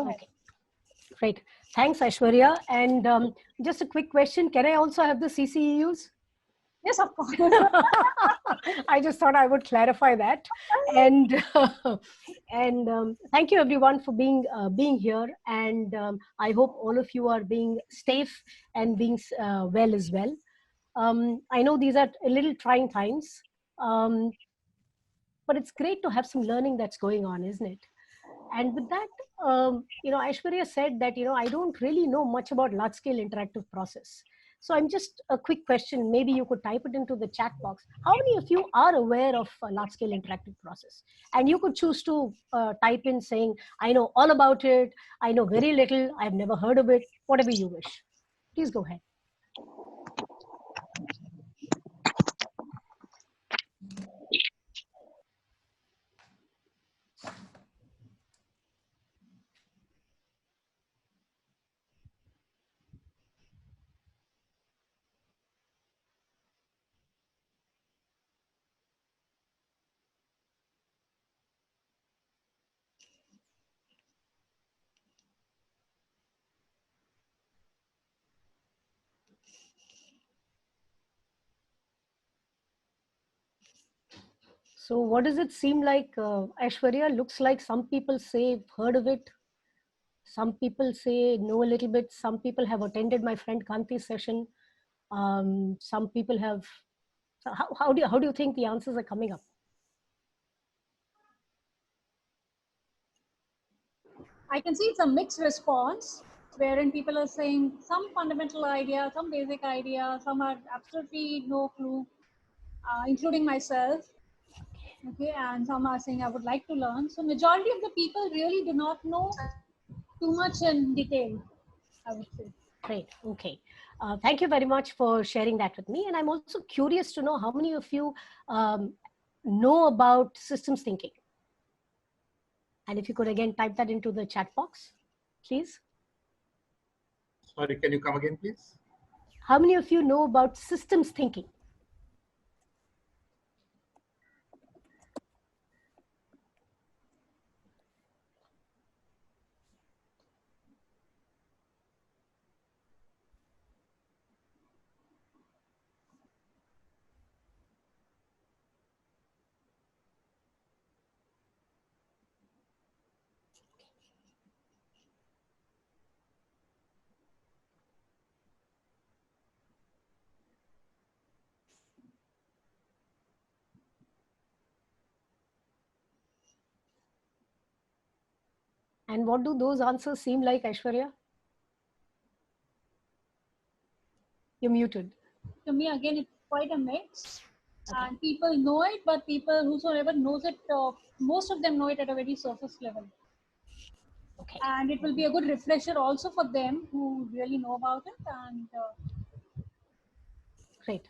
Go ahead. Okay, great. Thanks, Aishwarya. And just a quick question. Can I also have the CCEUs? Yes, of course. I just thought I would clarify that. And thank you everyone for being here. And I hope all of you are being safe and being well as well. I know these are a little trying times, but it's great to have some learning that's going on, isn't it? And with that, Aishwarya said that, I don't really know much about large scale interactive process. So I'm just a quick question, maybe you could type it into the chat box. How many of you are aware of a large scale interactive process? And you could choose to type in saying, I know all about it, I know very little, I've never heard of it, whatever you wish. Please go ahead. So what does it seem like, Aishwarya? Looks like some people say heard of it. Some people say know a little bit. Some people have attended my friend Kanti's session. Some people have. So how do you think the answers are coming up? I can see it's a mixed response, wherein people are saying some fundamental idea, some basic idea, some have absolutely no clue, including myself. Okay, and some are saying I would like to learn. So majority of the people really do not know too much in detail, I would say. Great. Okay. Thank you very much for sharing that with me. And I'm also curious to know how many of you know about systems thinking. And if you could again type that into the chat box, please. Sorry, can you come again, please? How many of you know about systems thinking? And what do those answers seem like, Aishwarya? You're muted. To me, again, it's quite a mix. Okay. And people know it, but people whosoever knows it, most of them know it at a very surface level. Okay. And it will be a good refresher also for them who really know about it. And Great.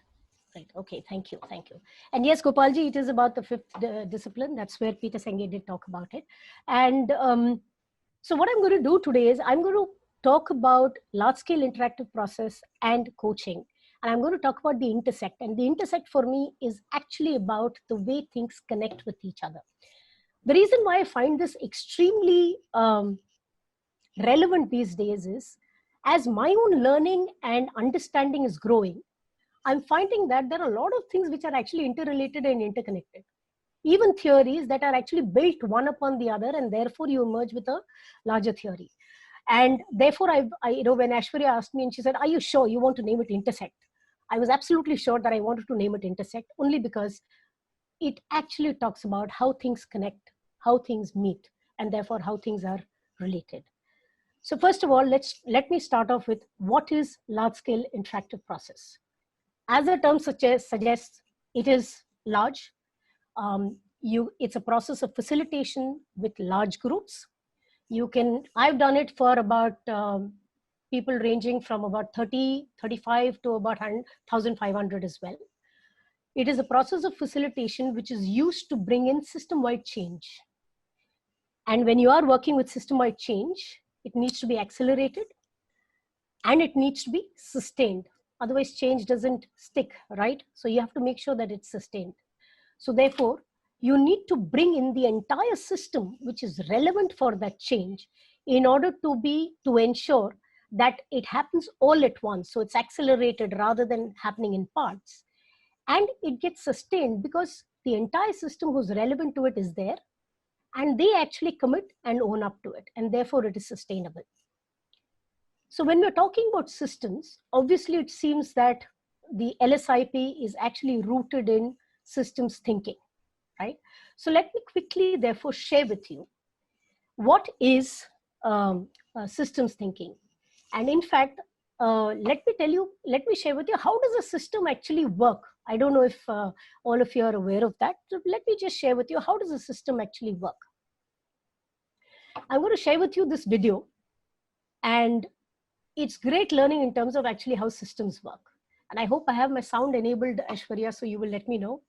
Right. Okay. Thank you. Thank you. And yes, Gopalji, it is about the fifth discipline. That's where Peter Senge did talk about it. And so what I'm going to do today is I'm going to talk about large scale interactive process and coaching. And I'm going to talk about the intersect. And the intersect for me is actually about the way things connect with each other. The reason why I find this extremely relevant these days is as my own learning and understanding is growing, I'm finding that there are a lot of things which are actually interrelated and interconnected. Even theories that are actually built one upon the other, and therefore you emerge with a larger theory. And therefore, when Aishwarya asked me and she said, are you sure you want to name it Intersect? I was absolutely sure that I wanted to name it Intersect only because it actually talks about how things connect, how things meet, and therefore how things are related. So first of all, let me start off with what is large-scale interactive process. As the term suggests, it is large. It's a process of facilitation with large groups. I've done it for about people ranging from about 35 to about 1,500 as well. It is a process of facilitation which is used to bring in system-wide change. And when you are working with system-wide change, it needs to be accelerated and it needs to be sustained. Otherwise, change doesn't stick, right? So you have to make sure that it's sustained. So therefore, you need to bring in the entire system which is relevant for that change in order to ensure that it happens all at once. So it's accelerated rather than happening in parts. And it gets sustained because the entire system who's relevant to it is there, and they actually commit and own up to it, and therefore it is sustainable. So when we're talking about systems, obviously it seems that the LSIP is actually rooted in systems thinking, right? So let me quickly therefore share with you what is systems thinking. And in fact, let me share with you, how does a system actually work? I don't know if all of you are aware of that. So let me just share with you, how does a system actually work? I'm going to share with you this video, and it's great learning in terms of actually how systems work. And I hope I have my sound enabled, Aishwarya, so you will let me know.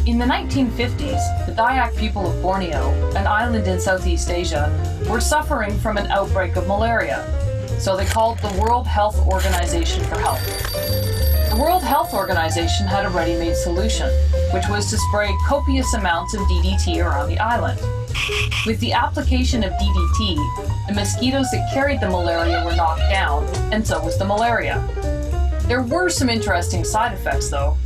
In the 1950s, the Dayak people of Borneo, an island in Southeast Asia, were suffering from an outbreak of malaria, so they called the World Health Organization for help. The World Health Organization had a ready-made solution, which was to spray copious amounts of DDT around the island. With the application of DDT, the mosquitoes that carried the malaria were knocked down, and so was the malaria. There were some interesting side effects, though.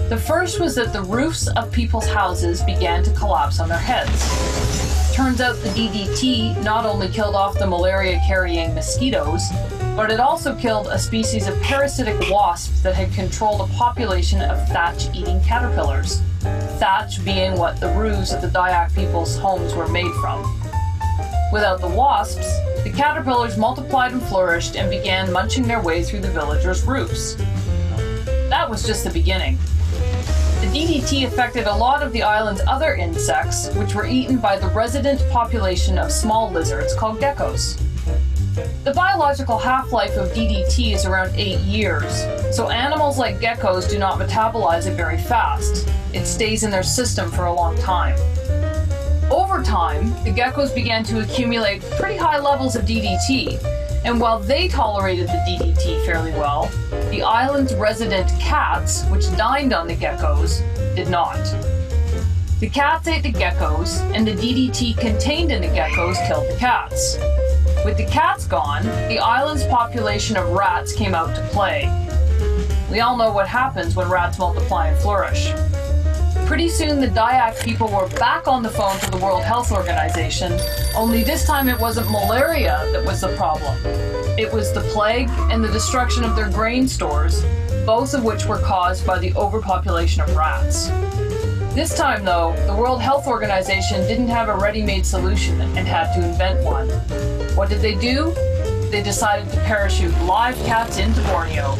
The first was that the roofs of people's houses began to collapse on their heads. Turns out the DDT not only killed off the malaria-carrying mosquitoes, but it also killed a species of parasitic wasps that had controlled a population of thatch-eating caterpillars. Thatch being what the roofs of the Dayak people's homes were made from. Without the wasps, the caterpillars multiplied and flourished and began munching their way through the villagers' roofs. That was just the beginning. The DDT affected a lot of the island's other insects, which were eaten by the resident population of small lizards called geckos. The biological half-life of DDT is around 8 years, so animals like geckos do not metabolize it very fast. It stays in their system for a long time. Over time, the geckos began to accumulate pretty high levels of DDT, and while they tolerated the DDT fairly well, the island's resident cats, which dined on the geckos, did not. The cats ate the geckos, and the DDT contained in the geckos killed the cats. With the cats gone, the island's population of rats came out to play. We all know what happens when rats multiply and flourish. Pretty soon the Dayak people were back on the phone to the World Health Organization, only this time it wasn't malaria that was the problem. It was the plague and the destruction of their grain stores, both of which were caused by the overpopulation of rats. This time though, the World Health Organization didn't have a ready-made solution and had to invent one. What did they do? They decided to parachute live cats into Borneo.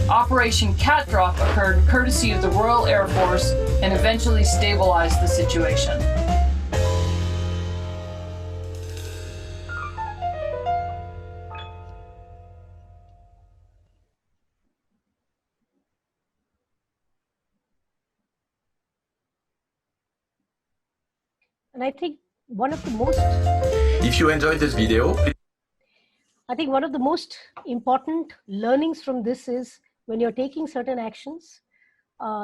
Operation Cat Drop occurred courtesy of the Royal Air Force and eventually stabilized the situation. And I think one of the most... If you enjoyed this video, I think one of the most important learnings from this is when you're taking certain actions,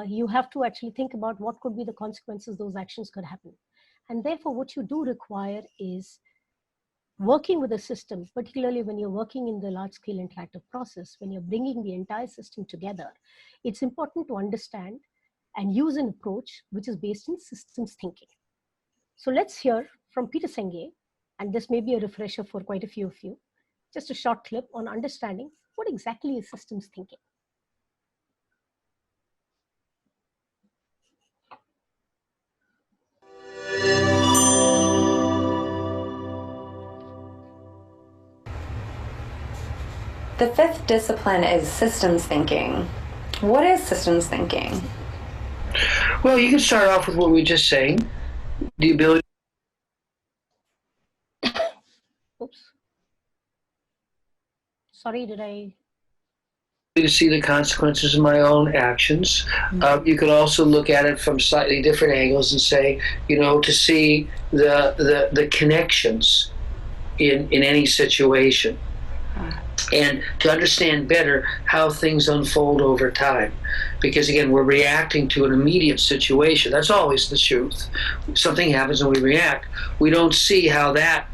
you have to actually think about what could be the consequences those actions could happen. And therefore, what you do require is working with a system, particularly when you're working in the large-scale interactive process, when you're bringing the entire system together, it's important to understand and use an approach which is based in systems thinking. So let's hear from Peter Senge, and this may be a refresher for quite a few of you, just a short clip on understanding what exactly is systems thinking. The fifth discipline is systems thinking. What is systems thinking? Well, you can start off with what we were just saying, the ability. Oops. Sorry, did I? to see the consequences of my own actions. You could also look at it from slightly different angles and say, to see the connections in any situation, and to understand better how things unfold over time. Because again, we're reacting to an immediate situation. That's always the truth. Something happens and we react. We don't see how that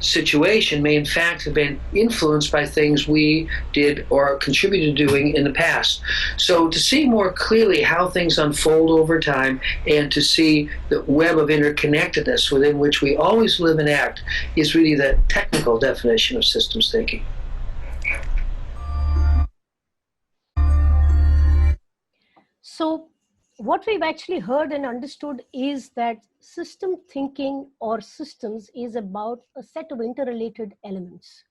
situation may in fact have been influenced by things we did or contributed to doing in the past. So to see more clearly how things unfold over time and to see the web of interconnectedness within which we always live and act is really the technical definition of systems thinking. So what we've actually heard and understood is that system thinking or systems is about a set of interrelated elements.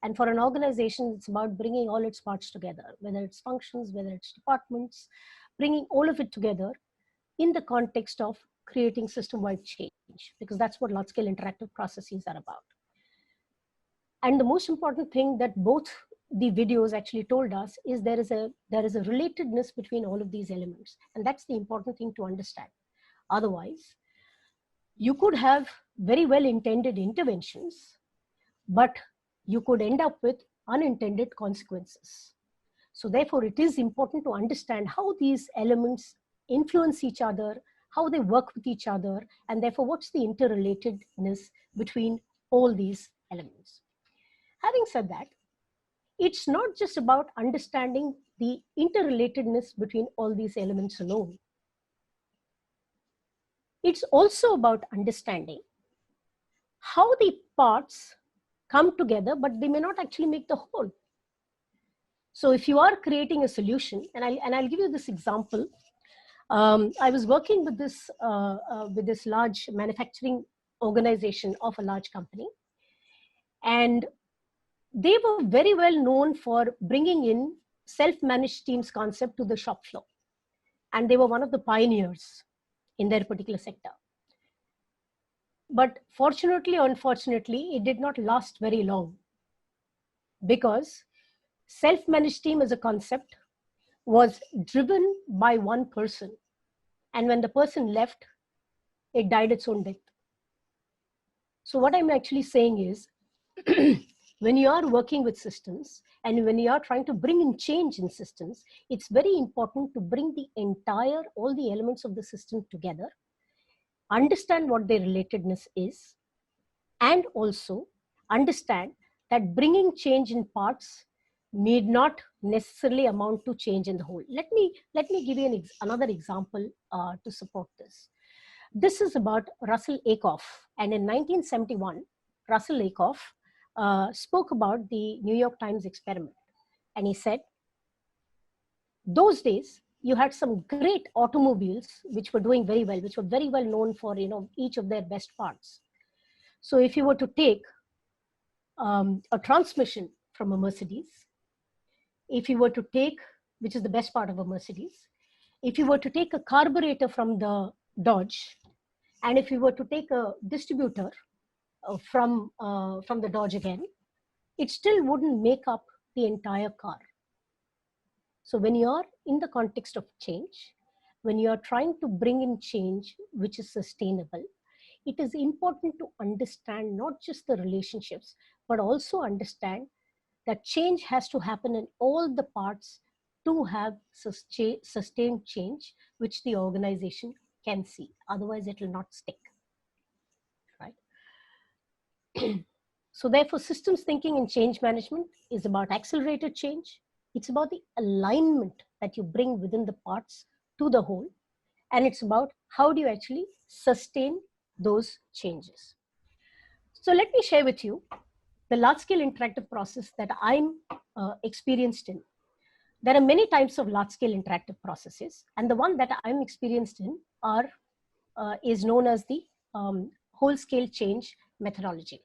And for an organization, it's about bringing all its parts together, whether it's functions, whether it's departments, bringing all of it together in the context of creating system-wide change, because that's what large-scale interactive processes are about. And the most important thing that both the videos actually told us is there is a relatedness between all of these elements, and that's the important thing to understand. Otherwise, you could have very well intended interventions, but you could end up with unintended consequences. So therefore, it is important to understand how these elements influence each other, how they work with each other, and therefore what's the interrelatedness between all these elements. Having said that, it's not just about understanding the interrelatedness between all these elements alone. It's also about understanding how the parts come together, but they may not actually make the whole. So if you are creating a solution, and I'll give you this example. I was working with this large manufacturing organization of a large company, and they were very well known for bringing in self-managed teams concept to the shop floor. And they were one of the pioneers in their particular sector. But fortunately or unfortunately, it did not last very long, because self-managed team as a concept was driven by one person. And when the person left, it died its own death. So what I'm actually saying is, when you are working with systems and when you are trying to bring in change in systems, it's very important to bring all the elements of the system together, understand what their relatedness is, and also understand that bringing change in parts need not necessarily amount to change in the whole. Let me give you another example to support this. This is about Russell Ackoff, and in 1971, Russell Ackoff spoke about the New York Times experiment. And he said, those days, you had some great automobiles which were doing very well, which were very well known for each of their best parts. So if you were to take a transmission from a Mercedes, if you were to take, which is the best part of a Mercedes, if you were to take a carburetor from the Dodge, and if you were to take a distributor from the Dodge again, it still wouldn't make up the entire car. So when you are in the context of change, when you are trying to bring in change which is sustainable, it is important to understand not just the relationships, but also understand that change has to happen in all the parts to have sustained change, which the organization can see. Otherwise, it will not stick, right? So therefore, systems thinking and change management is about accelerated change. It's about the alignment that you bring within the parts to the whole. And it's about how do you actually sustain those changes. So let me share with you the large-scale interactive process that I'm experienced in. There are many types of large-scale interactive processes, and the one that I'm experienced in is known as the whole-scale change methodology.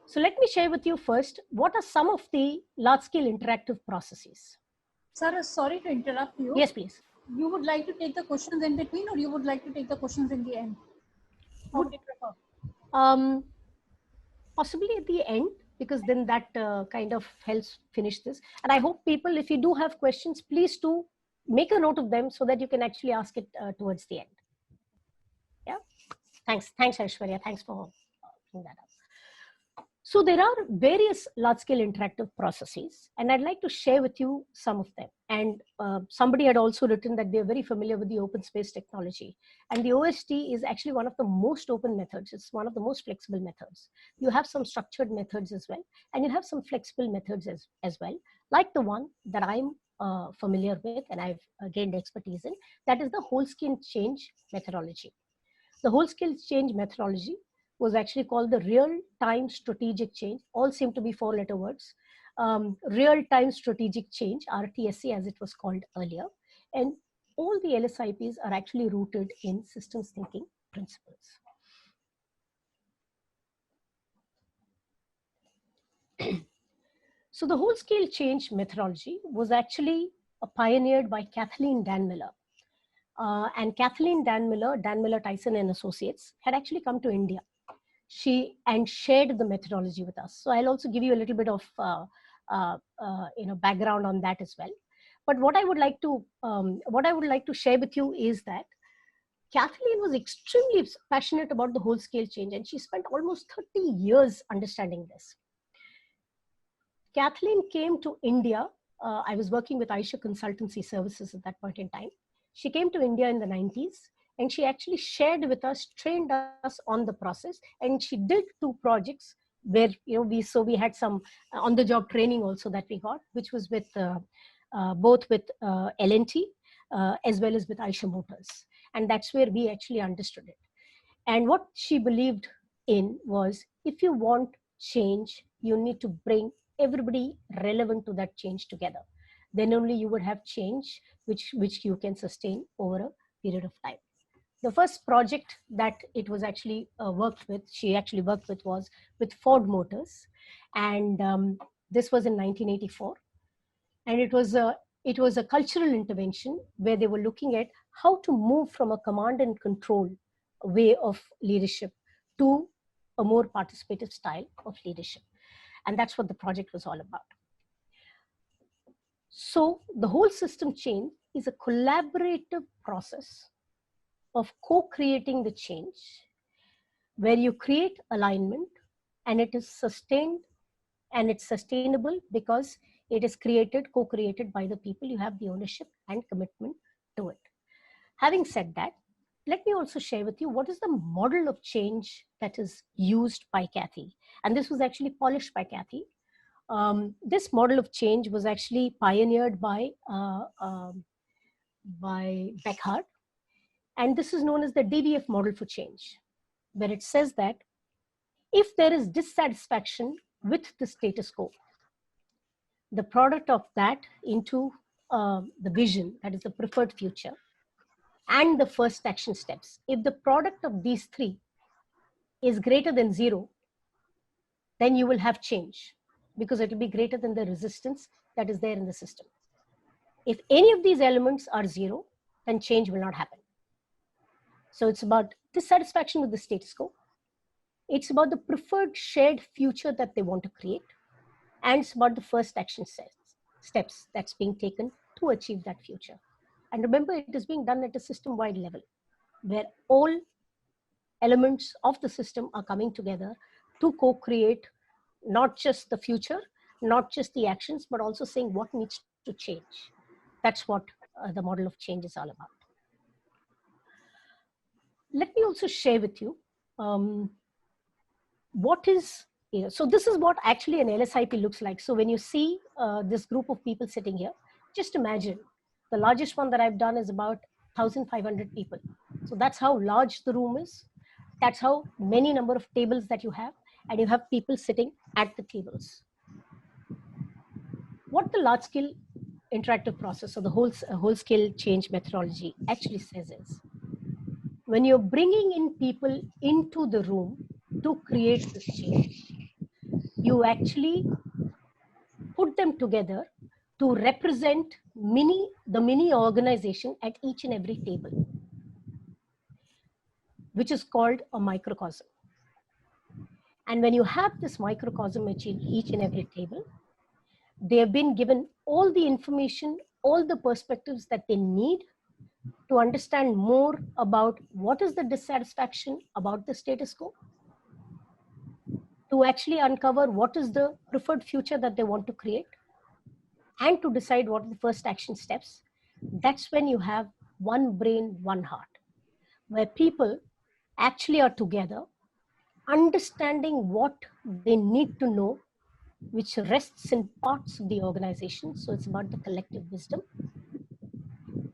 So let me share with you first, what are some of the large-scale interactive processes? Sarah, sorry to interrupt you. Yes, please. You would like to take the questions in between, or you would like to take the questions in the end? What would you prefer? Possibly at the end, because then that kind of helps finish this. And I hope people, if you do have questions, please do make a note of them so that you can actually ask it towards the end. Yeah. Thanks, Aishwarya. Thanks for bringing that up. So there are various large-scale interactive processes, and I'd like to share with you some of them. And somebody had also written that they're very familiar with the open space technology. And the OST is actually one of the most open methods. It's one of the most flexible methods. You have some structured methods as well, and you have some flexible methods as well, like the one that I'm familiar with and I've gained expertise in, that is the whole-scale change methodology. The whole-scale change methodology was actually called the real-time strategic change. All seem to be four-letter words. Real-time strategic change, RTSC as it was called earlier. And all the LSIPs are actually rooted in systems thinking principles. So the whole-scale change methodology was actually pioneered by Kathleen Dan Miller. And Kathleen Dan Miller Tyson and Associates had actually come to India. She shared the methodology with us. So I'll also give you a little bit of background on that as well. But what I would like to share with you is that Kathleen was extremely passionate about the whole scale change, and she spent almost 30 years understanding this. Kathleen came to India. I was working with Aisha Consultancy Services at that point in time. She came to India in the 90s. And she actually shared with us, trained us on the process, and she did 2 projects where we had some on-the-job training also that we got, which was with both with L&T as well as with Aisha Motors, and that's where we actually understood it. And what she believed in was, if you want change, you need to bring everybody relevant to that change together. Then only you would have change which you can sustain over a period of time. The first project that it was actually she actually worked with was with Ford Motors. And this was in 1984. And it was a cultural intervention where they were looking at how to move from a command and control way of leadership to a more participative style of leadership. And that's what the project was all about. So the whole system change is a collaborative process of co-creating the change, where you create alignment, and it is sustained, and it's sustainable because it is co-created by the people. You have the ownership and commitment to it. Having said that, let me also share with you what is the model of change that is used by Kathy. And this was actually polished by Kathy. This model of change was actually pioneered by Beckhard. And this is known as the DVF model for change, where it says that if there is dissatisfaction with the status quo, the product of that into the vision, that is the preferred future, and the first action steps, if the product of these 3 is greater than 0, then you will have change, because it will be greater than the resistance that is there in the system. If any of these elements are 0, then change will not happen. So it's about dissatisfaction with the status quo. It's about the preferred shared future that they want to create. And it's about the first action steps that's being taken to achieve that future. And remember, it is being done at a system-wide level, where all elements of the system are coming together to co-create not just the future, not just the actions, but also saying what needs to change. That's what the model of change is all about. Let me also share with you what is, so this is what actually an LSIP looks like. So when you see this group of people sitting here, just imagine the largest one that I've done is about 1,500 people. So that's how large the room is. That's how many number of tables that you have, and you have people sitting at the tables. What the large scale interactive process or the whole scale change methodology actually says is, when you're bringing in people into the room to create this change, you actually put them together to represent the mini organization at each and every table, which is called a microcosm. And when you have this microcosm at each and every table, they have been given all the information, all the perspectives that they need to understand more about what is the dissatisfaction about the status quo, to actually uncover what is the preferred future that they want to create, and to decide what are the first action steps. That's when you have one brain, one heart, where people actually are together, understanding what they need to know, which rests in parts of the organization. So it's about the collective wisdom.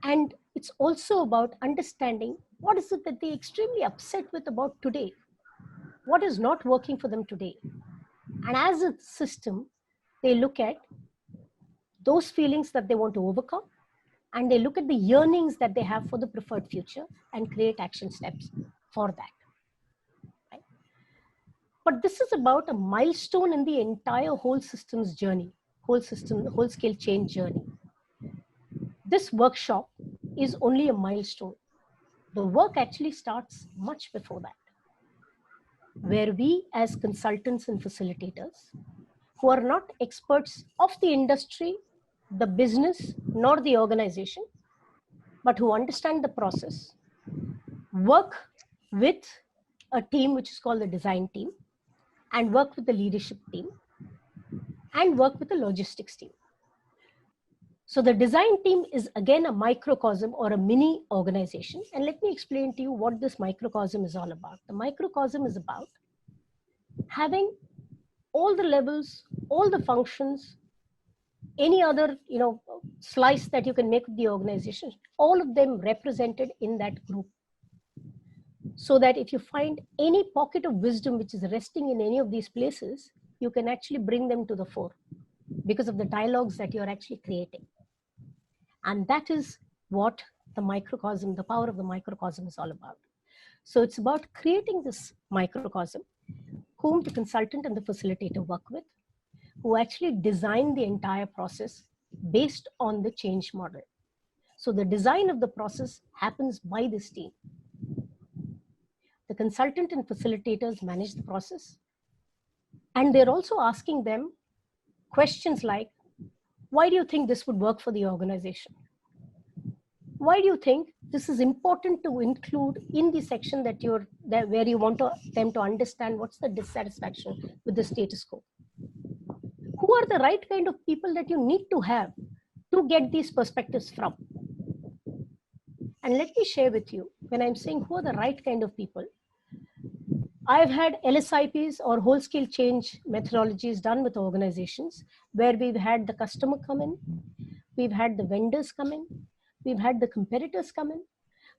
And it's also about understanding what is it that they're extremely upset with about today, what is not working for them today. And as a system, they look at those feelings that they want to overcome, and they look at the yearnings that they have for the preferred future and create action steps for that. Right? But this is about a milestone in the entire whole system's journey, whole scale change journey. This workshop is only a milestone. The work actually starts much before that, where we as consultants and facilitators, who are not experts of the industry, the business, nor the organization, but who understand the process, work with a team which is called the design team, and work with the leadership team, and work with the logistics team. So the design team is again a microcosm or a mini organization. And let me explain to you what this microcosm is all about. The microcosm is about having all the levels, all the functions, any other slice that you can make of the organization, all of them represented in that group. So that if you find any pocket of wisdom which is resting in any of these places, you can actually bring them to the fore because of the dialogues that you're actually creating. And that is what the microcosm, the power of the microcosm is all about. So it's about creating this microcosm, whom the consultant and the facilitator work with, who actually design the entire process based on the change model. So the design of the process happens by this team. The consultant and facilitators manage the process. And they're also asking them questions like, why do you think this would work for the organization? Why do you think this is important to include in the section where you want them to understand what's the dissatisfaction with the status quo? Who are the right kind of people that you need to have to get these perspectives from? And let me share with you, when I'm saying who are the right kind of people, I've had LSIPs or whole scale change methodologies done with organizations where we've had the customer come in, we've had the vendors come in, we've had the competitors come in,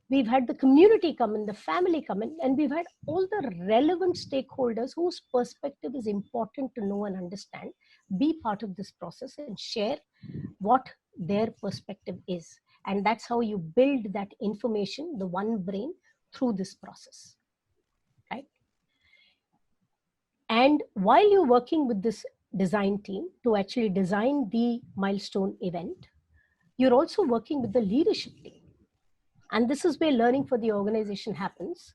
we've had the community come in, the family come in, and we've had all the relevant stakeholders whose perspective is important to know and understand, be part of this process and share what their perspective is. And that's how you build that information, the one brain, through this process, right? And while you're working with this design team to actually design the milestone event, you're also working with the leadership team. And this is where learning for the organization happens.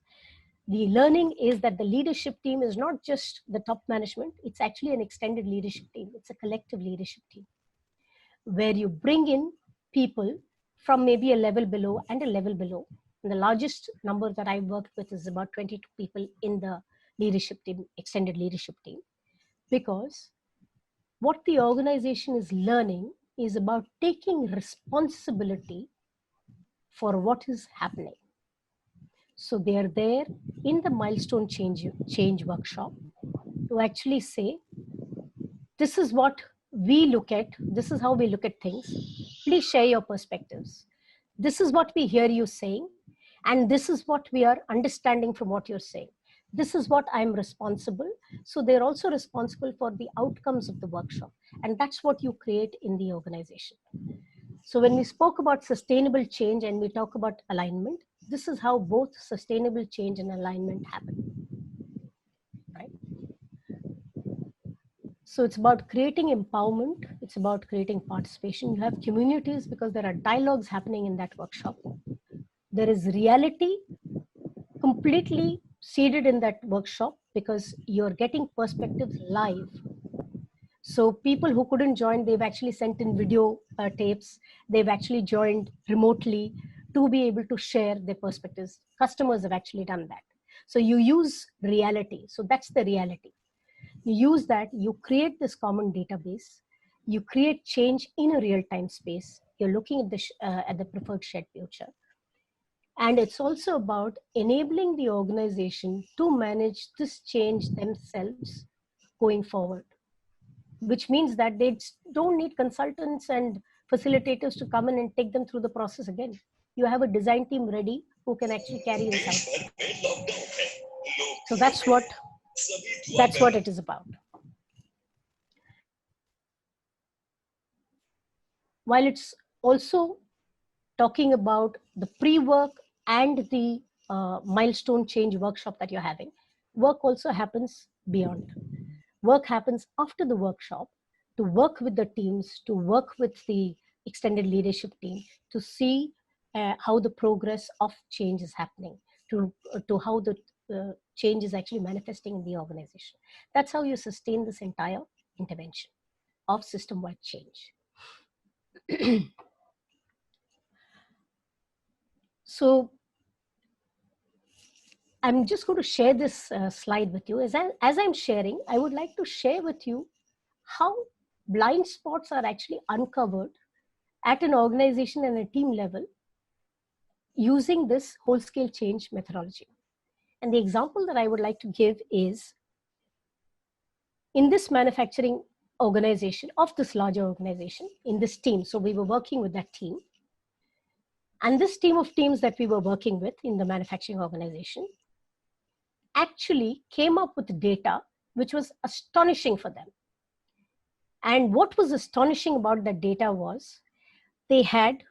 The learning is that the leadership team is not just the top management, it's actually an extended leadership team. It's a collective leadership team where you bring in people from maybe a level below and a level below. And the largest number that I've worked with is about 22 people in the leadership team, extended leadership team, because what the organization is learning is about taking responsibility for what is happening. So they are there in the milestone change workshop to actually say, this is what we look at, this is how we look at things. Please share your perspectives. This is what we hear you saying, and this is what we are understanding from what you're saying. This is what I'm responsible. So they're also responsible for the outcomes of the workshop. And that's what you create in the organization. So when we spoke about sustainable change and we talk about alignment, this is how both sustainable change and alignment happen, right? So it's about creating empowerment. It's about creating participation. You have communities because there are dialogues happening in that workshop. There is reality completely seated in that workshop because you're getting perspectives live. So people who couldn't join, they've actually sent in video tapes. They've actually joined remotely to be able to share their perspectives. Customers have actually done that. So you use reality. So that's the reality. You use that, you create this common database, you create change in a real-time space. You're looking at the preferred shared future. And it's also about enabling the organization to manage this change themselves going forward, which means that they don't need consultants and facilitators to come in and take them through the process again. You have a design team ready who can actually carry this out. So that's what it is about. While it's also talking about the pre-work and the milestone change workshop that you're having, work also happens beyond. Work happens after the workshop to work with the teams, to work with the extended leadership team, to see how the progress of change is happening, to how the change is actually manifesting in the organization. That's how you sustain this entire intervention of system-wide change. So I'm just going to share this slide with you. As I'm sharing, I would like to share with you how blind spots are actually uncovered at an organization and a team level using this whole-scale change methodology. And the example that I would like to give is in this manufacturing organization, of this larger organization, in this team. So we were working with that team. And this team of teams that we were working with in the manufacturing organization actually came up with data which was astonishing for them. And what was astonishing about that data was they had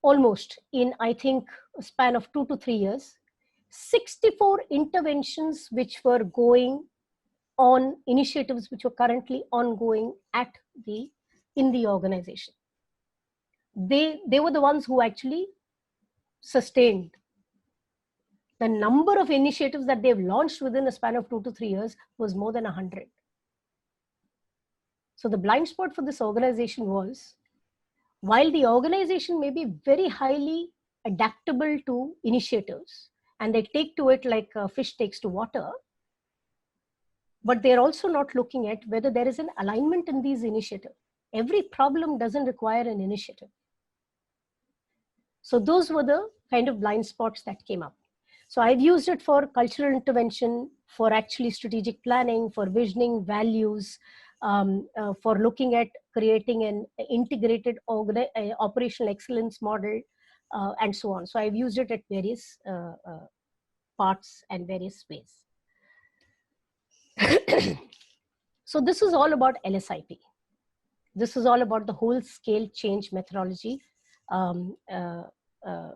almost in, I think, a span of 2 to 3 years, 64 interventions which were going on, initiatives which were currently ongoing in the organization. They were the ones who actually sustained. The number of initiatives that they've launched within a span of 2 to 3 years was more than 100. So the blind spot for this organization was, while the organization may be very highly adaptable to initiatives, and they take to it like a fish takes to water, but they're also not looking at whether there is an alignment in these initiatives. Every problem doesn't require an initiative. So those were the kind of blind spots that came up. So I've used it for cultural intervention, for actually strategic planning, for visioning values, for looking at creating an integrated operational excellence model, and so on. So I've used it at various parts and various ways. So this is all about LSIP. This is all about the whole scale change methodology,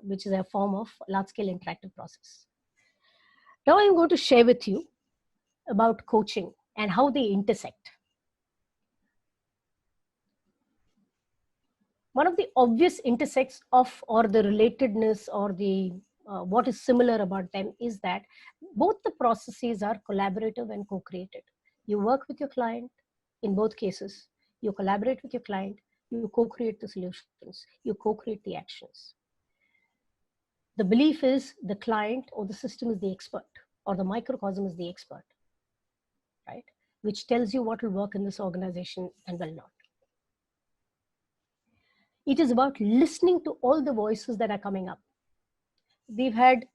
which is a form of large scale interactive process. Now I'm going to share with you about coaching and how they intersect. One of the obvious intersects of, or the relatedness, or the what is similar about them is that both the processes are collaborative and co-created. You work with your client in both cases. You collaborate with your client. You co-create the solutions. You co-create the actions. The belief is the client or the system is the expert, or the microcosm is the expert, right? Which tells you what will work in this organization and will not. It is about listening to all the voices that are coming up. We've had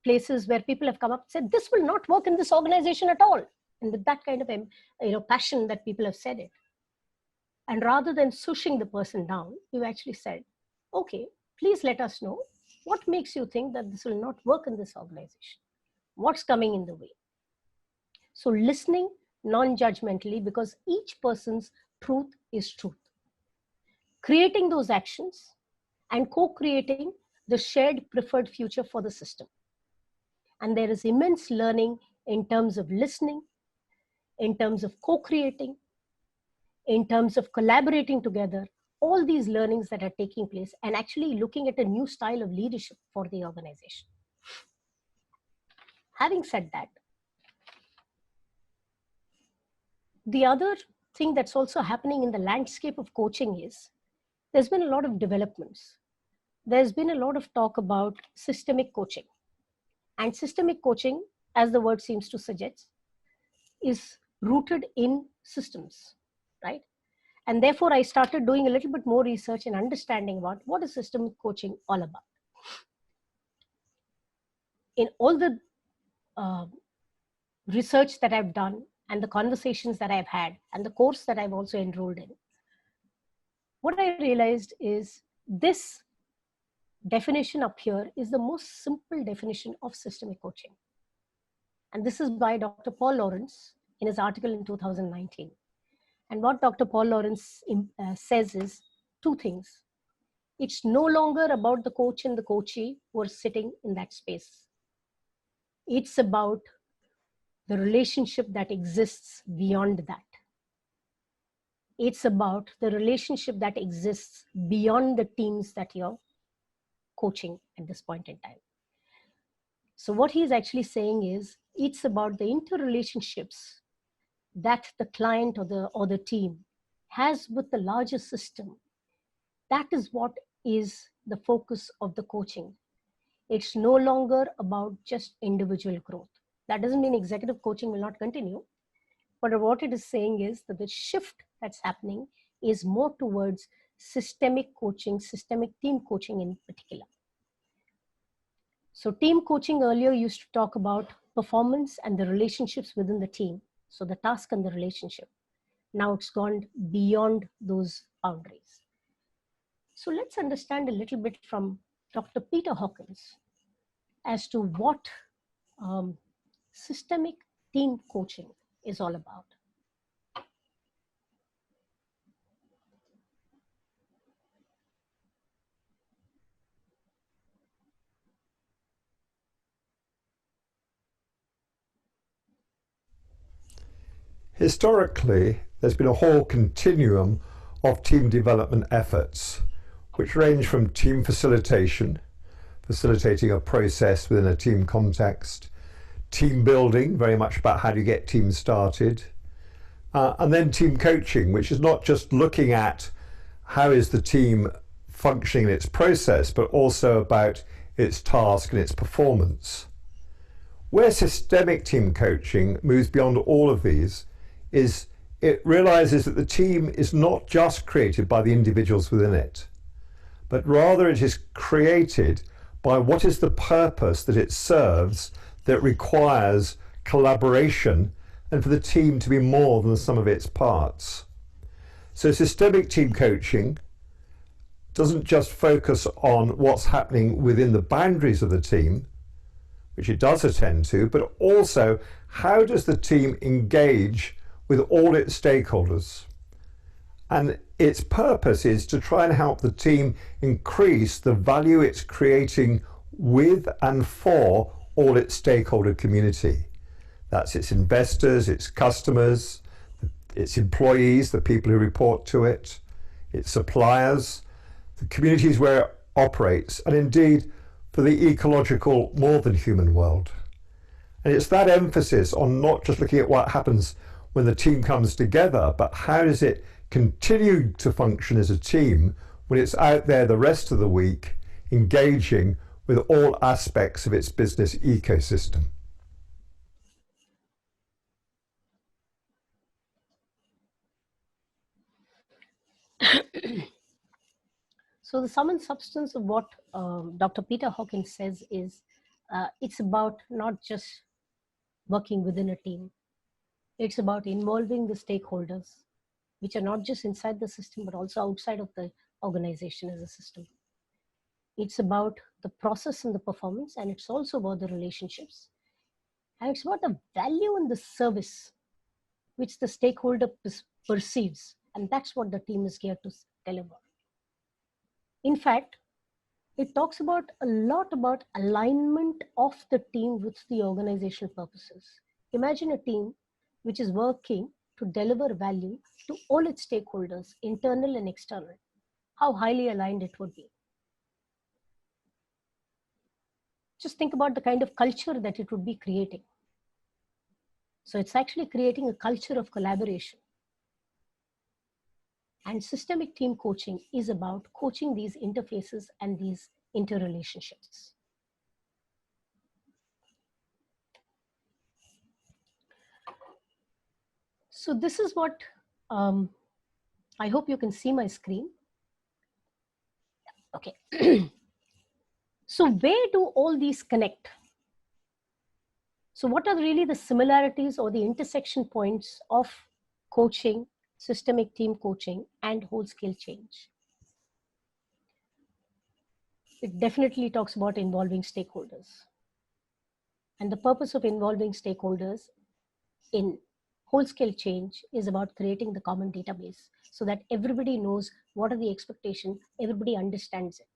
places where people have come up and said, this will not work in this organization at all. And with that kind of passion that people have said it. And rather than swooshing the person down, you've actually said, okay, please let us know what makes you think that this will not work in this organization. What's coming in the way? So listening non-judgmentally, because each person's truth is truth. Creating those actions and co-creating the shared preferred future for the system. And there is immense learning in terms of listening, in terms of co-creating, in terms of collaborating together, all these learnings that are taking place, and actually looking at a new style of leadership for the organization. Having said that, the other thing that's also happening in the landscape of coaching is there's been a lot of developments. There's been a lot of talk about systemic coaching. And systemic coaching, as the word seems to suggest, is rooted in systems, right? And therefore, I started doing a little bit more research and understanding about what is systemic coaching all about. In all the research that I've done and the conversations that I've had and the course that I've also enrolled in, what I realized is this definition up here is the most simple definition of systemic coaching. And this is by Dr. Paul Lawrence in his article in 2019. And what Dr. Paul Lawrence says is two things. It's no longer about the coach and the coachee who are sitting in that space. It's about the relationship that exists beyond that. It's about the relationship that exists beyond the teams that you're coaching at this point in time. So what he's actually saying is it's about the interrelationships that the client or the team has with the larger system. That is what is the focus of the coaching. It's no longer about just individual growth. That doesn't mean executive coaching will not continue. But what it is saying is that the shift that's happening is more towards systemic coaching, systemic team coaching in particular. So team coaching earlier used to talk about performance and the relationships within the team. So the task and the relationship. Now it's gone beyond those boundaries. So let's understand a little bit from Dr. Peter Hawkins as to what systemic team coaching is all about. Historically, there's been a whole continuum of team development efforts, which range from team facilitation, facilitating a process within a team context, team building, very much about how do you get teams started, and then team coaching, which is not just looking at how is the team functioning in its process, but also about its task and its performance. Where systemic team coaching moves beyond all of these is it realizes that the team is not just created by the individuals within it, but rather it is created by what is the purpose that it serves that requires collaboration and for the team to be more than the sum of its parts. So systemic team coaching doesn't just focus on what's happening within the boundaries of the team, which it does attend to, but also how does the team engage with all its stakeholders. And its purpose is to try and help the team increase the value it's creating with and for all its stakeholder community. That's its investors, its customers, its employees, the people who report to it, its suppliers, the communities where it operates, and indeed for the ecological, more than human world. And it's that emphasis on not just looking at what happens when the team comes together, but how does it continue to function as a team when it's out there the rest of the week engaging with all aspects of its business ecosystem. So the sum and substance of what Dr. Peter Hawkins says is it's about not just working within a team. It's about involving the stakeholders, which are not just inside the system, but also outside of the organization as a system. It's about the process and the performance, and it's also about the relationships. And it's about the value and the service which the stakeholder perceives, and that's what the team is here to deliver. In fact, it talks about a lot about alignment of the team with the organizational purposes. Imagine a team which is working to deliver value to all its stakeholders, internal and external. How highly aligned it would be. just think about the kind of culture that it would be creating. So it's actually creating a culture of collaboration. And systemic team coaching is about coaching these interfaces and these interrelationships. So this is what, I hope you can see my screen. Okay. So where do all these connect? So what are really the similarities or the intersection points of coaching, systemic team coaching, and whole-scale change? It definitely talks about involving stakeholders. And the purpose of involving stakeholders in whole-scale change is about creating the common database so that everybody knows what are the expectations, everybody understands it.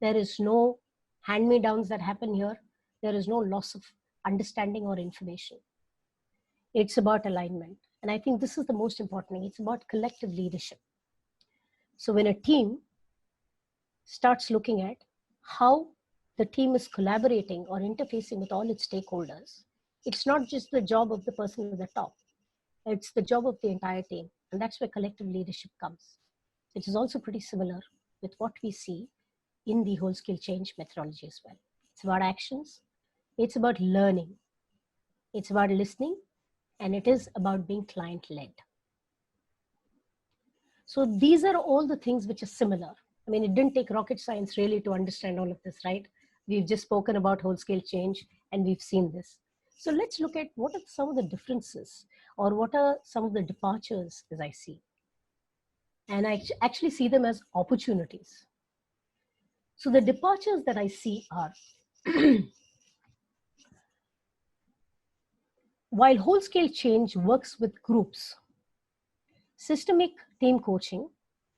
There is no hand-me-downs that happen here. There is no loss of understanding or information. It's about alignment. And I think this is the most important thing. It's about collective leadership. So when a team starts looking at how the team is collaborating or interfacing with all its stakeholders, it's not just the job of the person at the top. It's the job of the entire team. And that's where collective leadership comes. It is also pretty similar with what we see in the whole-scale change methodology as well. It's about actions. It's about learning. It's about listening. And it is about being client-led. So these are all the things which are similar. I mean, it didn't take rocket science really to understand all of this, right? We've just spoken about whole-scale change and we've seen this. So let's look at what are some of the differences or what are some of the departures as I see. And I actually see them as opportunities. So the departures that I see are, while whole-scale change works with groups, systemic team coaching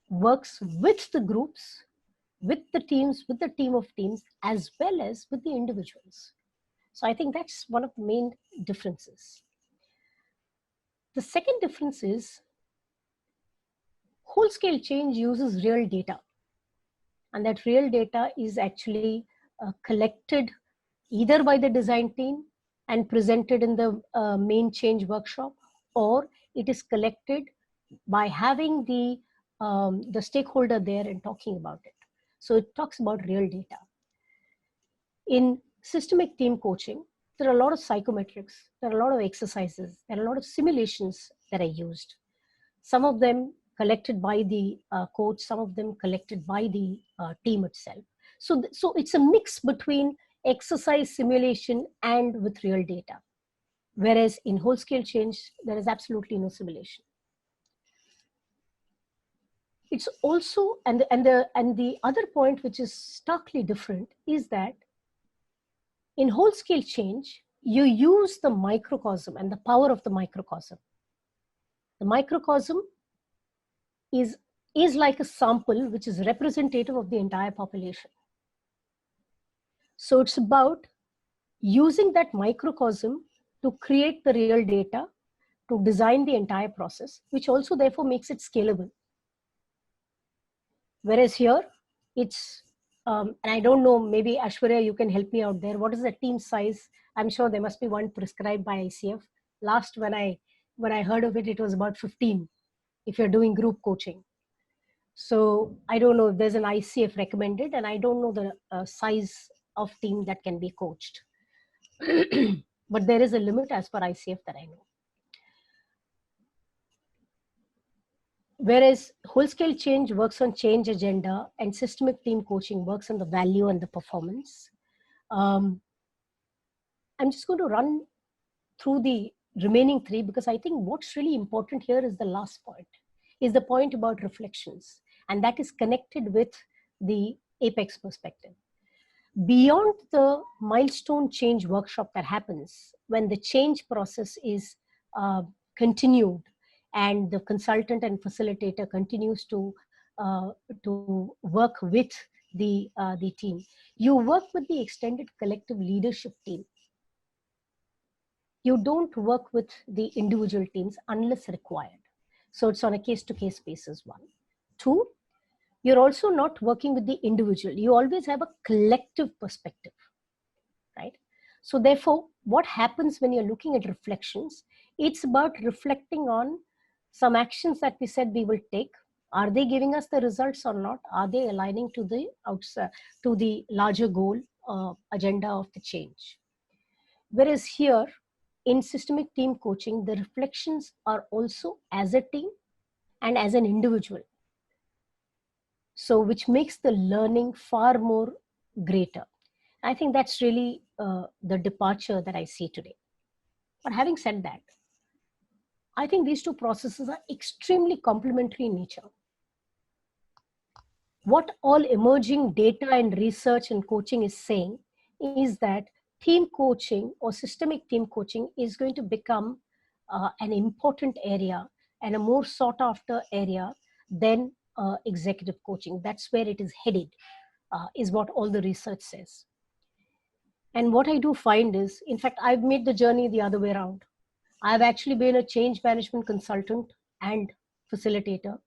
works with the groups, with the teams, with the team of teams, as well as with the individuals. So I think that's one of the main differences. The second difference is whole-scale change uses real data. And that real data is actually collected either by the design team and presented in the main change workshop, or it is collected by having the stakeholder there and talking about it. So it talks about real data. In systemic team coaching, there are a lot of psychometrics, there are a lot of exercises, there are a lot of simulations that are used. Some of them collected by the coach, some of them collected by the team itself. So it's a mix between exercise, simulation, and with real data. Whereas in whole-scale change, there is absolutely no simulation. It's also, and the other point which is starkly different is that in whole-scale change, you use the microcosm and the power of the microcosm. The microcosm is like a sample which is representative of the entire population. So it's about using that microcosm to create the real data, to design the entire process, which also therefore makes it scalable. Whereas here, it's, and I don't know, maybe Ashwarya, you can help me out there. What is the team size? I'm sure there must be one prescribed by ICF. Last, when I heard of it, it was about 15 if you're doing group coaching. So I don't know if there's an ICF recommended, and I don't know the size of team that can be coached. But there is a limit as per ICF that I know. Whereas whole-scale change works on change agenda and systemic team coaching works on the value and the performance. I'm just going to run through the remaining three because I think what's really important here is the last point, is the point about reflections. And that is connected with the apex perspective. Beyond the milestone change workshop that happens when the change process is continued and the consultant and facilitator continues to work with the team, you work with the extended collective leadership team. You don't work with the individual teams unless required. So it's on a case-to-case basis, one. Two, you're also not working with the individual. You always have a collective perspective. So therefore, what happens when you're looking at reflections, it's about reflecting on some actions that we said we will take. Are they giving us the results or not? Are they aligning to the outside, to the larger goal, agenda of the change? Whereas here in systemic team coaching, the reflections are also as a team and as an individual. So which makes the learning far more greater. I think that's really the departure that I see today. But having said that, I think these two processes are extremely complementary in nature. What all emerging data and research and coaching is saying is that team coaching or systemic team coaching is going to become an important area and a more sought after area than executive coaching. That's where it is headed, is what all the research says. And what I do find is, in fact, I've made the journey the other way around. I've actually been a change management consultant and facilitator,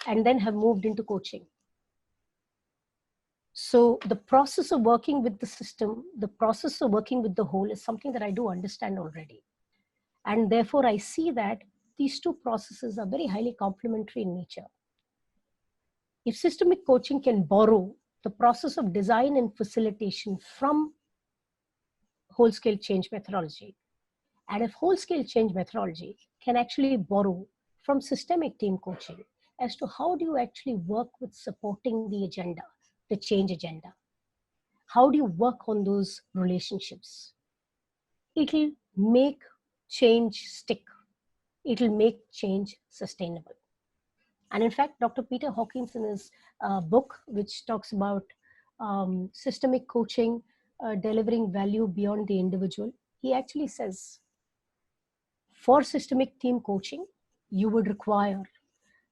and then have moved into coaching. So the process of working with the system, the process of working with the whole is something that I do understand already. And therefore I see that these two processes are very highly complementary in nature. If systemic coaching can borrow the process of design and facilitation from whole-scale change methodology, and if whole-scale change methodology can actually borrow from systemic team coaching as to how do you actually work with supporting the agenda, the change agenda, how do you work on those relationships, it'll make change stick, it'll make change sustainable. And in fact, Dr. Peter Hawkins in his book, which talks about systemic coaching, delivering value beyond the individual, he actually says, for systemic team coaching, you would require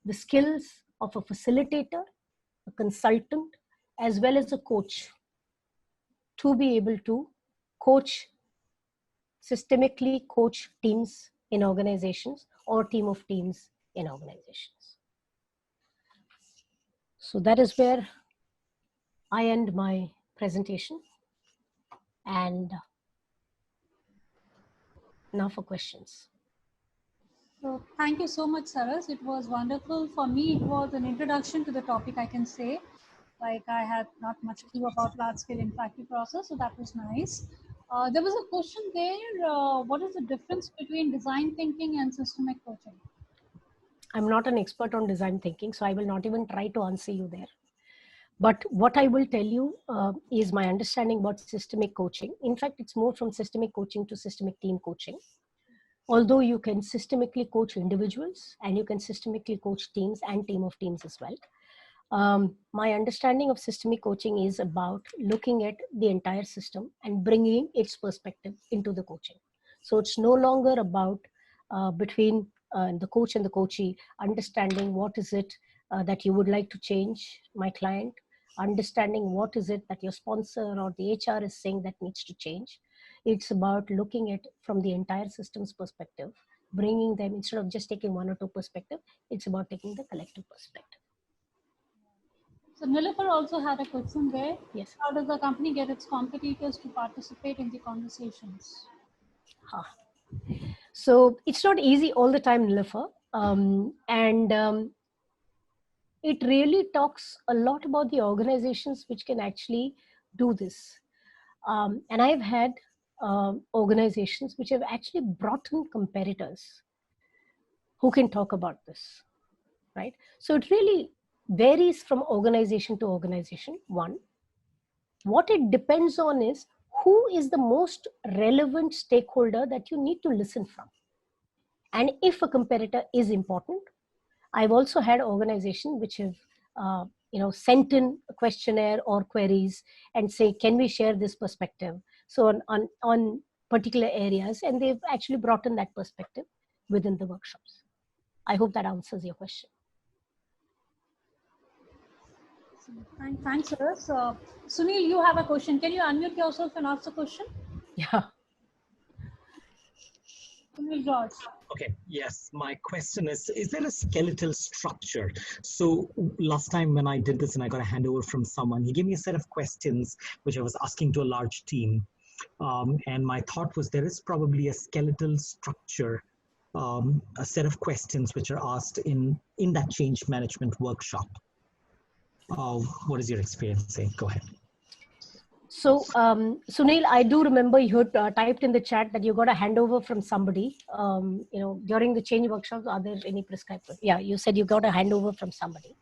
the skills of a facilitator, a consultant, as well as a coach to be able to coach, systemically coach teams in organizations or team of teams in organizations. So that is where I end my presentation. And now for questions. So thank you so much, Saras. It was wonderful. For me, it was an introduction to the topic, I can say. Like I had not much clue about large-scale interactive process, so that was nice. There was a question there. What is the difference between design thinking and systemic coaching? I'm not an expert on design thinking, so I will not even try to answer you there. But what I will tell you is my understanding about systemic coaching. In fact, it's more from systemic coaching to systemic team coaching. Although you can systemically coach individuals and you can systemically coach teams and team of teams as well. My understanding of systemic coaching is about looking at the entire system and bringing its perspective into the coaching. So it's no longer about between the coach and the coachee, understanding what is it that you would like to change, my client, understanding what is it that your sponsor or the HR is saying that needs to change. It's about looking at from the entire system's perspective, bringing them, instead of just taking one or two perspective, it's about taking the collective perspective. So Nilüfer also had a question there. Yes. How does the company get its competitors to participate in the conversations? So it's not easy all the time, Nilüfer. It really talks a lot about the organizations which can actually do this. And I've had organizations which have actually brought in competitors who can talk about this, right? So it really varies from organization to organization, one. What it depends on is who is the most relevant stakeholder that you need to listen from. And if a competitor is important, I've also had organizations which have sent in a questionnaire or queries and say, can we share this perspective? So on particular areas, and they've actually brought in that perspective within the workshops. I hope that answers your question. Thanks, Saras. Sunil, you have a question. Can you unmute yourself and ask the question? Yeah. Sunil George. Okay, yes, my question is there a skeletal structure? So last time when I did this and I got a handover from someone, he gave me a set of questions which I was asking to a large team. And my thought was there is probably a skeletal structure, a set of questions which are asked in that change management workshop. What is your experience saying? Go ahead. So, Sunil, I do remember you had typed in the chat that you got a handover from somebody. During the change workshops, are there any prescribed? Yeah, you said you got a handover from somebody.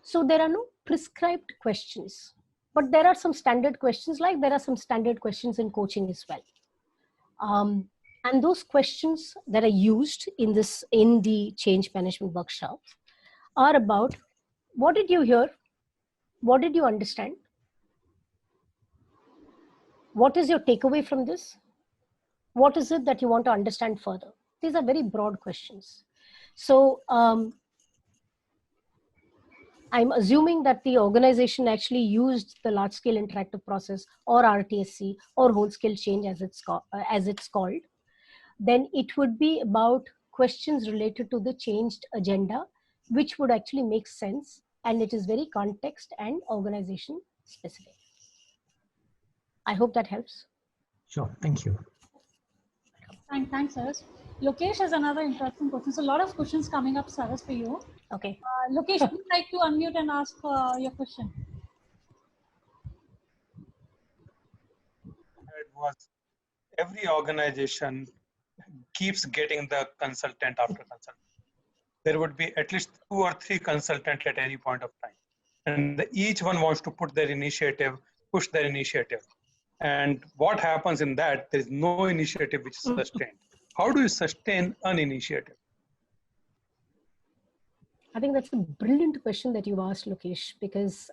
So there are no prescribed questions, but there are some standard questions, like there are some standard questions in coaching as well. And those questions that are used in the change management workshop are about: what did you hear? What did you understand? What is your takeaway from this? What is it that you want to understand further? These are very broad questions. So I'm assuming that the organization actually used the large scale interactive process, or RTSC, or whole scale change as it's called. Then it would be about questions related to the changed agenda, which would actually make sense, and it is very context and organization specific. I hope that helps. Sure, thank you. Thanks, Saras. Lokesh has another interesting question. So a lot of questions coming up, Saras, for you. Okay. Lokesh, would you like to unmute and ask your question? It was every organization keeps getting the consultant after consultant. There would be at least 2 or 3 consultants at any point of time. And each one wants to put their initiative, push their initiative. And what happens in that, there is no initiative which is sustained. How do you sustain an initiative? I think that's a brilliant question that you asked, Lokesh, because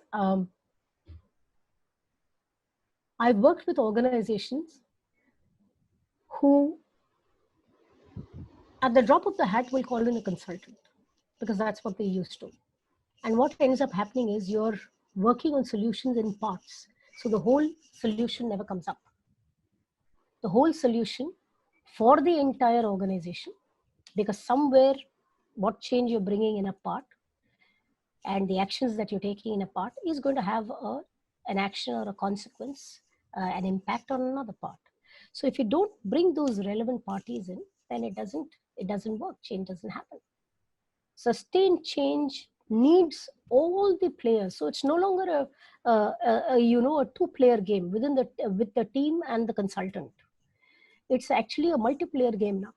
I've worked with organizations who, at the drop of the hat, will call in a consultant, because that's what they used to. And what ends up happening is you're working on solutions in parts. So the whole solution never comes up. The whole solution for the entire organization, because somewhere what change you're bringing in a part and the actions that you're taking in a part is going to have an action or a consequence, an impact on another part. So if you don't bring those relevant parties in, then it doesn't work. Change doesn't happen. Sustained change needs all the players. So it's no longer a 2-player game with the team and the consultant. It's actually a multiplayer game now,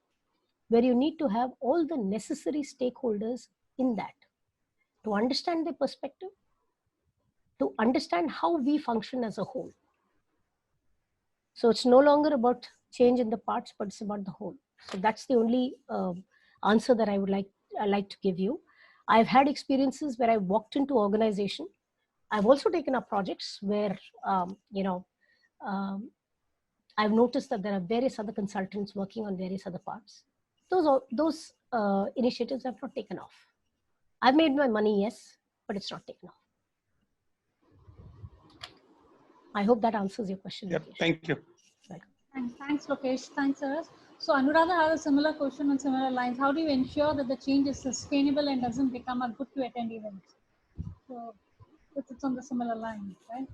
where you need to have all the necessary stakeholders in that to understand their perspective, to understand how we function as a whole. So it's no longer about change in the parts, but it's about the whole. So that's the only answer that I would like to give you. I've had experiences where I walked into organization. I've also taken up projects where, I've noticed that there are various other consultants working on various other parts. Those initiatives have not taken off. I've made my money, yes, but it's not taken off. I hope that answers your question. Yep, thank you. Thanks, Lokesh. Thanks, Saras. So Anuradha has a similar question on similar lines. How do you ensure that the change is sustainable and doesn't become a good to attend event? So it's on the similar line, right?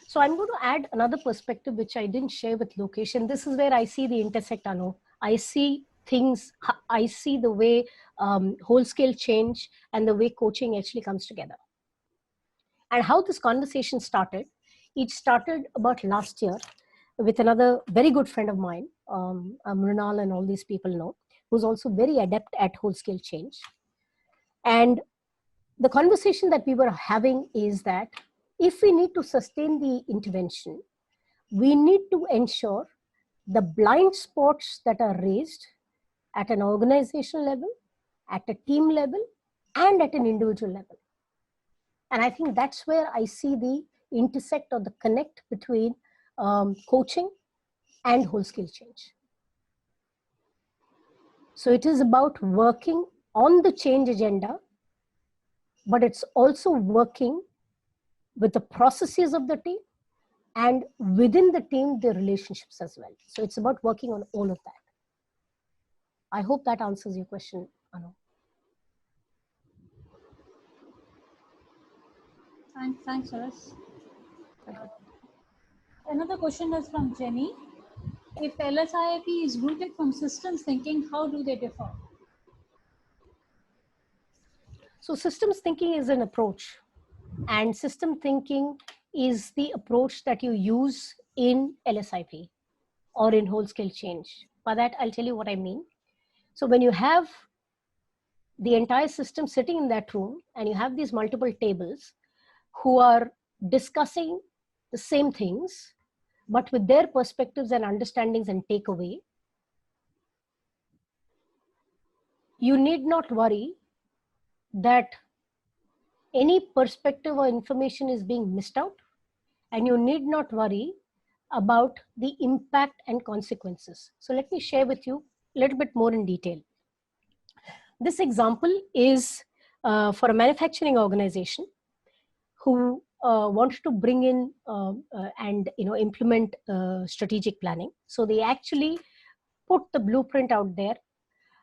So I'm going to add another perspective which I didn't share with Lokesh, and this is where I see the intersect, Anu. I see things, I see the way whole scale change and the way coaching actually comes together. And how this conversation started, it started about last year with another very good friend of mine, Mrinal and all these people know, who's also very adept at whole scale change. And the conversation that we were having is that if we need to sustain the intervention, we need to ensure the blind spots that are raised at an organizational level, at a team level, and at an individual level. And I think that's where I see the intersect or the connect between coaching and whole scale change. So it is about working on the change agenda, but it's also working with the processes of the team and within the team, the relationships as well. So it's about working on all of that. I hope that answers your question, Anu. Thanks, Saras. another question is from Jenny. If LSIP is rooted from systems thinking, how do they differ? So systems thinking is an approach, and system thinking is the approach that you use in LSIP or in whole scale change. By that, I'll tell you what I mean. So when you have the entire system sitting in that room and you have these multiple tables who are discussing the same things, but with their perspectives and understandings and takeaway, you need not worry that any perspective or information is being missed out, and you need not worry about the impact and consequences. So let me share with you a little bit more in detail. This example is for a manufacturing organization who wanted to bring in and implement strategic planning. So they actually put the blueprint out there.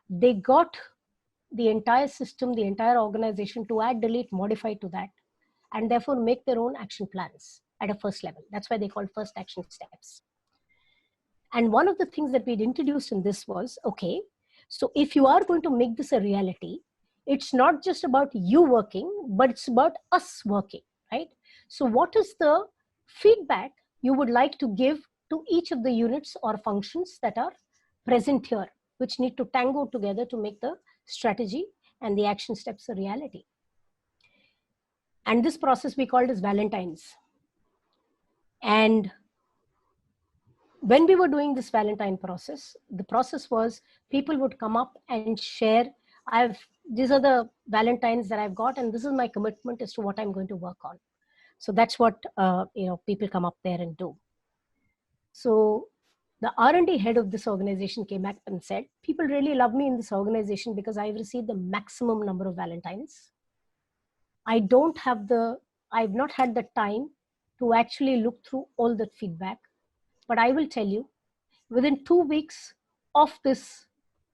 They got the entire system, the entire organization to add, delete, modify to that, and therefore make their own action plans at a first level. That's why they call first action steps. And one of the things that we'd introduced in this was, okay, so if you are going to make this a reality, it's not just about you working, but it's about us working, right? So what is the feedback you would like to give to each of the units or functions that are present here, which need to tango together to make the strategy and the action steps a reality? And this process we called as Valentine's. And when we were doing this Valentine process, the process was people would come up and share, these are the Valentines that I've got, and this is my commitment as to what I'm going to work on. So that's what people come up there and do. So the R&D head of this organization came back and said, people really love me in this organization because I've received the maximum number of Valentines. I've not had the time to actually look through all that feedback. But I will tell you, within 2 weeks of this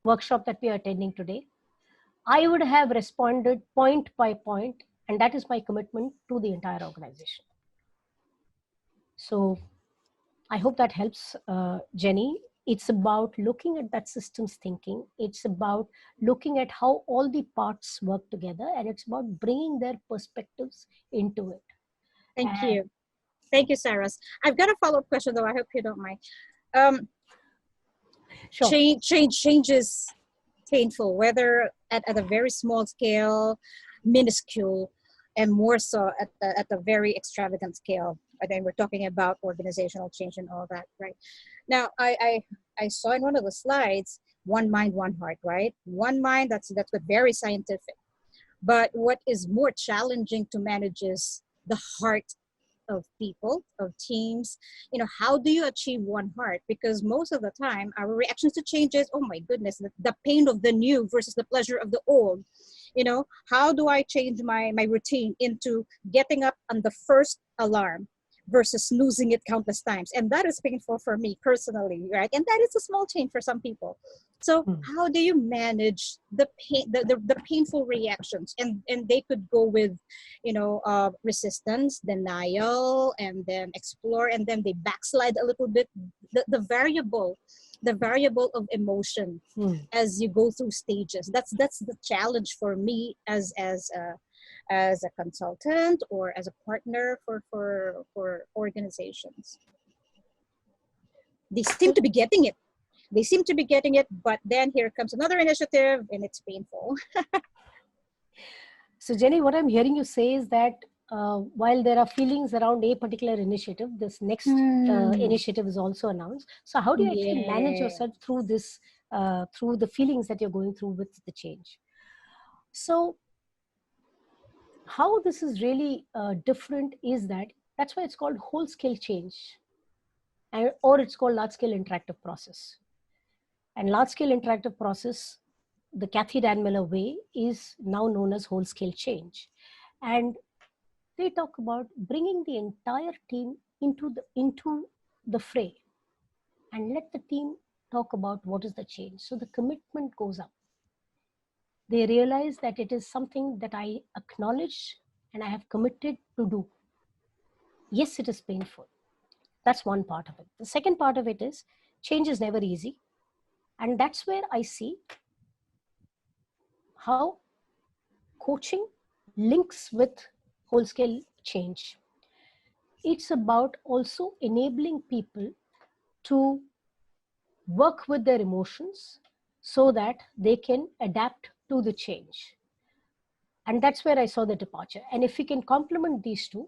workshop that we are attending today, I would have responded point by point, and that is my commitment to the entire organization. So I hope that helps, Jenny. It's about looking at that systems thinking. It's about looking at how all the parts work together, and it's about bringing their perspectives into it. Thank you. Thank you, Saras. I've got a follow-up question, though. I hope you don't mind. Sure. Change is painful, whether at a very small scale, minuscule, and more so at the very extravagant scale. And then we're talking about organizational change and all that, right? Now, I saw in one of the slides, one mind, one heart, right? One mind, that's good, very scientific. But what is more challenging to manage is the heart of people, of teams. How do you achieve one heart? Because most of the time our reactions to change is, oh my goodness, the pain of the new versus the pleasure of the old. How do I change my routine into getting up on the first alarm versus losing it countless times? And that is painful for me personally, right? And that is a small change for some people. So how do you manage the pain, the painful reactions? And they could go with, resistance, denial, and then explore, and then they backslide a little bit. The variable of emotion as you go through stages. That's the challenge for me as a consultant or as a partner for organizations. They seem to be getting it. But then here comes another initiative and it's painful. So Jenny, what I'm hearing you say is that while there are feelings around a particular initiative, this next initiative is also announced. So how do you actually manage yourself through this, through the feelings that you're going through with the change? So how this is really different is that's why it's called whole scale change, or it's called large scale interactive process. And large scale interactive process, the Kathy Danmiller way, is now known as whole scale change. And they talk about bringing the entire team into the fray and let the team talk about what is the change. So the commitment goes up. They realize that it is something that I acknowledge and I have committed to do. Yes, it is painful. That's one part of it. The second part of it is change is never easy. And that's where I see how coaching links with whole scale change. It's about also enabling people to work with their emotions so that they can adapt to the change. And that's where I saw the departure. And if we can complement these two,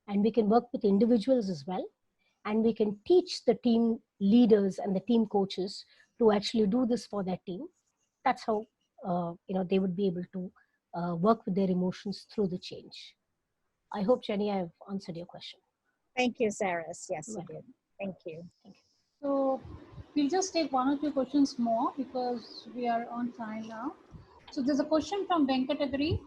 and we can work with individuals as well, and we can teach the team leaders and the team coaches to actually do this for their team, that's how they would be able to work with their emotions through the change. I hope, Jenny, I've answered your question. Thank you, Saras. Yes, you did. Thank you. So we'll just take one or two questions more because we are on time now. So there's a question from Venkatagiri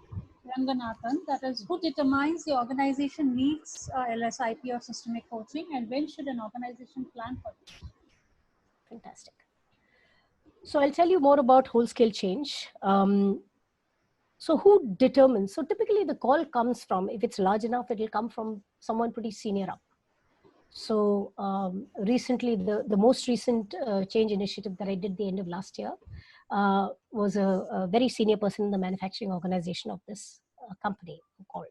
Ranganathan, that is, who determines the organization needs LSIP or systemic coaching, and when should an organization plan for this? Fantastic. So I'll tell you more about whole scale change. So who determines? So typically the call comes from, if it's large enough, it will come from someone pretty senior up. So recently, the most recent change initiative that I did the end of last year was a very senior person in the manufacturing organization of this company who called.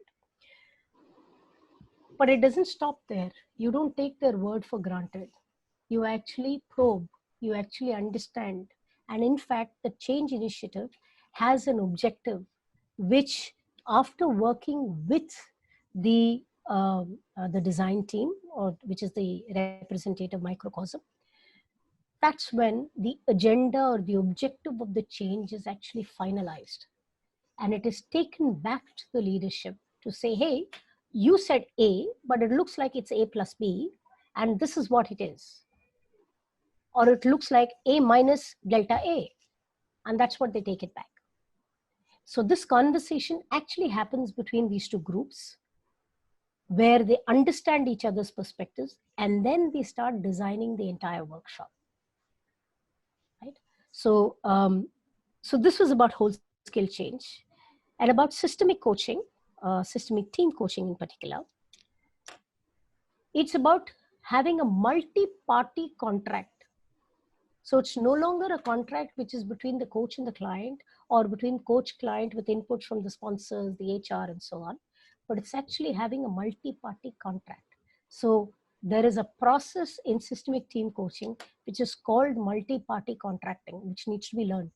But it doesn't stop there. You don't take their word for granted. You actually probe, you actually understand. And in fact, the change initiative has an objective, which after working with the design team, or which is the representative microcosm, that's when the agenda or the objective of the change is actually finalized. And it is taken back to the leadership to say, hey, you said A, but it looks like it's A plus B, and this is what it is. Or it looks like A minus delta A, and that's what they take it back. So this conversation actually happens between these two groups, where they understand each other's perspectives, and then they start designing the entire workshop. Right? So, so this was about whole scale change, and about systemic coaching, systemic team coaching in particular. It's about having a multi-party contract. So it's no longer a contract which is between the coach and the client, or between coach-client with input from the sponsors, the HR, and so on. But it's actually having a multi-party contract. So there is a process in systemic team coaching which is called multi-party contracting, which needs to be learned.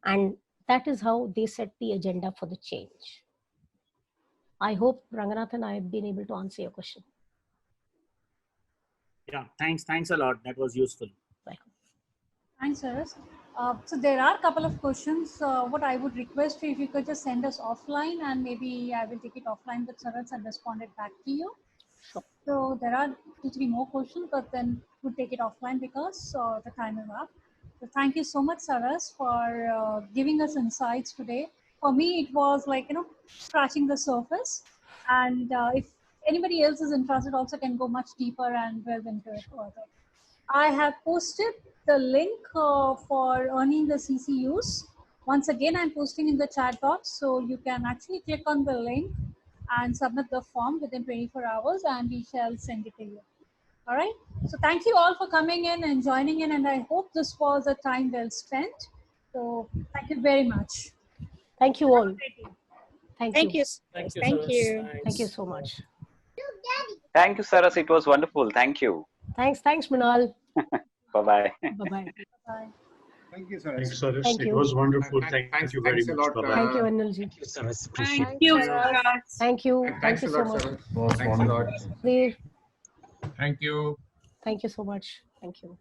And that is how they set the agenda for the change. I hope, Ranganathan, I have been able to answer your question. Yeah, thanks a lot. That was useful. Welcome. Thanks, Saras. So there are a couple of questions. What I would request you, if you could just send us offline, and maybe I will take it offline with Saras and respond it back to you. Sure. So there are 2-3 more questions, but then we'll take it offline because the time is up. So thank you so much, Saras, for giving us insights today. For me, it was like, scratching the surface. And if anybody else is interested, also can go much deeper and delve into it further. I have posted the link for earning the CCUs. Once again, I'm posting in the chat box, so you can actually click on the link and submit the form within 24 hours, and we shall send it to you. All right. So thank you all for coming in and joining in, and I hope this was a time well spent. So thank you very much. Thank you all. Thank you. Thank you so much. Thank you, Saras. It was wonderful. Thank you. Thanks, Mrinal. Bye-bye. Bye-bye. Bye. Thank you, Saras. Thanks, Saras. Thank you. It was wonderful. Thank you very much. Bye-bye. Thank you, Anilji. Thank you, Saras. Appreciate Thank you, it. Thank you. Thanks you a so lot, much. Saras. Thanks a lot. Dev, Thank you. thank you so much. Thank you.